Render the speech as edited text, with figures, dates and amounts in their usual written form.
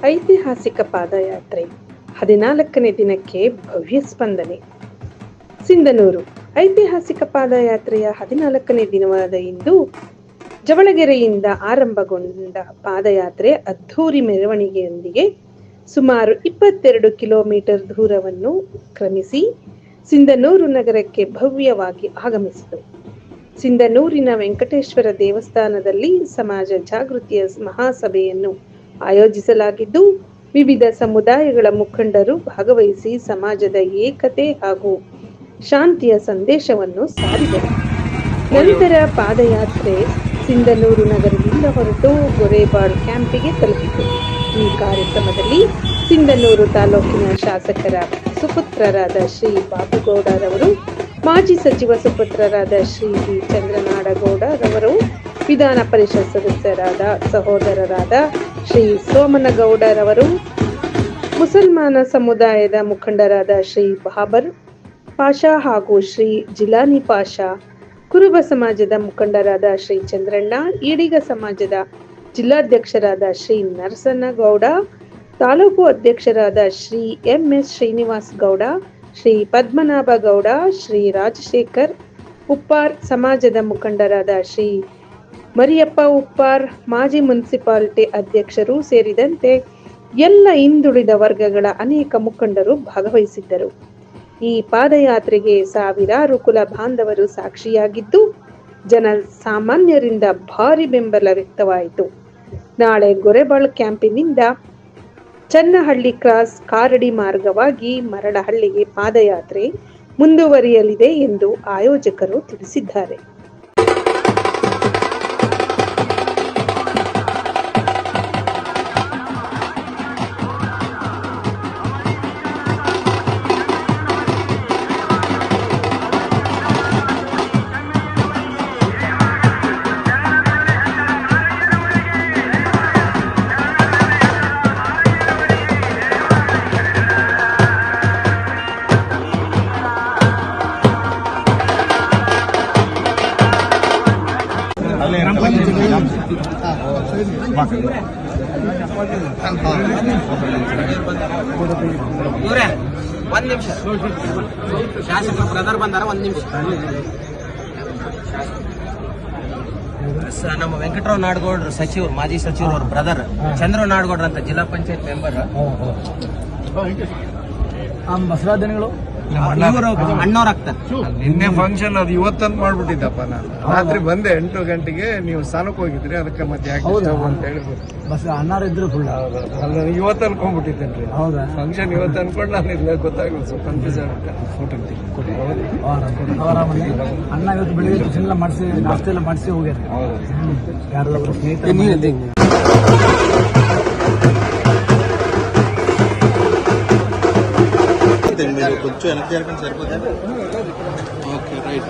ಐತಿಹಾಸಿಕ ಪಾದಯಾತ್ರೆ 14ನೇ ದಿನಕ್ಕೆ ಭವ್ಯ ಸ್ಪಂದನೆ. ಸಿಂಧನೂರು ಐತಿಹಾಸಿಕ ಪಾದಯಾತ್ರೆಯ 14ನೇ ದಿನವಾದ ಇಂದು ಜವಳಗೆರೆಯಿಂದ ಆರಂಭಗೊಂಡ ಪಾದಯಾತ್ರೆ ಅದ್ಧೂರಿ ಮೆರವಣಿಗೆಯೊಂದಿಗೆ ಸುಮಾರು 22 ಕಿಲೋಮೀಟರ್ ದೂರವನ್ನು ಕ್ರಮಿಸಿ ಸಿಂಧನೂರು ನಗರಕ್ಕೆ ಭವ್ಯವಾಗಿ ಆಗಮಿಸಿತು. ಸಿಂಧನೂರಿನ ವೆಂಕಟೇಶ್ವರ ದೇವಸ್ಥಾನದಲ್ಲಿ ಸಮಾಜ ಜಾಗೃತಿಯ ಮಹಾಸಭೆಯನ್ನು ಆಯೋಜಿಸಲಾಗಿದ್ದು, ವಿವಿಧ ಸಮುದಾಯಗಳ ಮುಖಂಡರು ಭಾಗವಹಿಸಿ ಸಮಾಜದ ಏಕತೆ ಹಾಗೂ ಶಾಂತಿಯ ಸಂದೇಶವನ್ನು ಸಾರಿದರು. ನಂತರ ಪಾದಯಾತ್ರೆ ಸಿಂಧನೂರು ನಗರದಿಂದ ಹೊರಟು ಗೊರೇಬಾಳ್ ಕ್ಯಾಂಪಿಗೆ ತಲುಪಿತು. ಈ ಕಾರ್ಯಕ್ರಮದಲ್ಲಿ ಸಿಂಧನೂರು ತಾಲೂಕಿನ ಶಾಸಕರ ಸುಪುತ್ರರಾದ ಶ್ರೀ ಬಾಬುಗೌಡರವರು, ಮಾಜಿ ಸಚಿವ ಸುಪುತ್ರರಾದ ಶ್ರೀ ಬಿ ಚಂದ್ರನಾಡಗೌಡರವರು, ವಿಧಾನ ಪರಿಷತ್ ಸದಸ್ಯರಾದ ಸಹೋದರರಾದ ಶ್ರೀ ಸೋಮನಗೌಡರವರು, ಮುಸಲ್ಮಾನ ಸಮುದಾಯದ ಮುಖಂಡರಾದ ಶ್ರೀ ಬಾಬರ್ ಪಾಷಾ ಹಾಗೂ ಶ್ರೀ ಜಿಲಾನಿ ಪಾಷಾ, ಕುರುಬ ಸಮಾಜದ ಮುಖಂಡರಾದ ಶ್ರೀ ಚಂದ್ರಣ್ಣ, ಈಡಿಗ ಸಮಾಜದ ಜಿಲ್ಲಾಧ್ಯಕ್ಷರಾದ ಶ್ರೀ ನರಸನಗೌಡ, ತಾಲೂಕು ಅಧ್ಯಕ್ಷರಾದ ಶ್ರೀ MS ಶ್ರೀನಿವಾಸ್ ಗೌಡ, ಶ್ರೀ ಪದ್ಮನಾಭ ಗೌಡ, ಶ್ರೀ ರಾಜಶೇಖರ್ ಉಪ್ಪಾರ್, ಸಮಾಜದ ಮುಖಂಡರಾದ ಶ್ರೀ ಮರಿಯಪ್ಪ ಉಪ್ಪಾರ್, ಮಾಜಿ ಮುನ್ಸಿಪಾಲಿಟಿ ಅಧ್ಯಕ್ಷರು ಸೇರಿದಂತೆ ಎಲ್ಲ ಹಿಂದುಳಿದ ವರ್ಗಗಳ ಅನೇಕ ಮುಖಂಡರು ಭಾಗವಹಿಸಿದ್ದರು. ಈ ಪಾದಯಾತ್ರೆಗೆ ಸಾವಿರಾರು ಕುಲ ಬಾಂಧವರು ಸಾಕ್ಷಿಯಾಗಿದ್ದು, ಜನ ಸಾಮಾನ್ಯರಿಂದ ಭಾರಿ ಬೆಂಬಲ ವ್ಯಕ್ತವಾಯಿತು. ನಾಳೆ ಗೊರೇಬಾಳ್ ಕ್ಯಾಂಪಿನಿಂದ ಚನ್ನಹಳ್ಳಿ ಕ್ರಾಸ್ ಕಾರಡಿ ಮಾರ್ಗವಾಗಿ ಮರಳಹಳ್ಳಿಗೆ ಪಾದಯಾತ್ರೆ ಮುಂದುವರಿಯಲಿದೆ ಎಂದು ಆಯೋಜಕರು ತಿಳಿಸಿದ್ದಾರೆ. ಒಂದ್ ನಿಮಿಷ ಶಾಸಕ ಬ್ರದರ್ ಬಂದಾರ. ಒಂದ್ ನಿಮಿಷ. ನಮ್ಮ ವೆಂಕಟರಾವ್ ನಾಡಗೌಡ್ರು ಸಚಿವರು, ಮಾಜಿ ಸಚಿವರು ಅವ್ರ ಬ್ರದರ್ ಚಂದ್ರ ನಾಡಗೌಡ್ರ ಅಂತ ಜಿಲ್ಲಾ ಪಂಚಾಯತ್ ಮೆಂಬರ್. ಬಸರಾಧನಿಗಳು ಅಣ್ಣವ್ರ ಆಗ್ತಾರೆ. ನಿನ್ನೆ ಫಂಕ್ಷನ್ ಅದು ಇವತ್ತಂತ ಮಾಡ್ಬಿಟ್ಟಿದ್ದಪ್ಪ. ನಾನು ರಾತ್ರಿ ಬಂದೆ 8 ಗಂಟೆಗೆ, ನೀವು ಸ್ಥಾನಕ್ಕೆ ಹೋಗಿದ್ರಿ, ಅದಕ್ಕೆ ಮತ್ತೆ ಯಾಕೆ ಅಂತ ಹೇಳ್ಬೋದು. ಬಸ್ ಅಣ್ಣಾರು ಇದ್ರು ಫುಲ್ ಅಲ್ಲ, ಇವತ್ತು ಅನ್ಕೊಂಡ್ಬಿಟ್ಟಿದ್ದೇನೆ. ಹೌದಾ? ಫಂಕ್ಷನ್ ಇವತ್ತು ಅನ್ಕೊಂಡು ನಾನು ಇಲ್ಲ, ಗೊತ್ತಾಗಿಲ್ಲ, ಸ್ವಲ್ಪ ಕನ್ಫ್ಯೂಷನ್ ಆಗುತ್ತೆ. ಫೋಟೋ ಅಣ್ಣ ಇವತ್ತು ಬೆಳಿಗ್ಗೆ ಎಲ್ಲ ಮಾಡಿಸಿ, ನಾಷ್ಟ ಎಲ್ಲ ಮಾಡಿಸಿ ಹೋಗ್ಯಾರ. ಯಾರೆಲ್ಲ ಸ್ನೇಹಿತರು కొంచెం వెనక్కి జరగండి, సరిపోతుంది. Okay, right.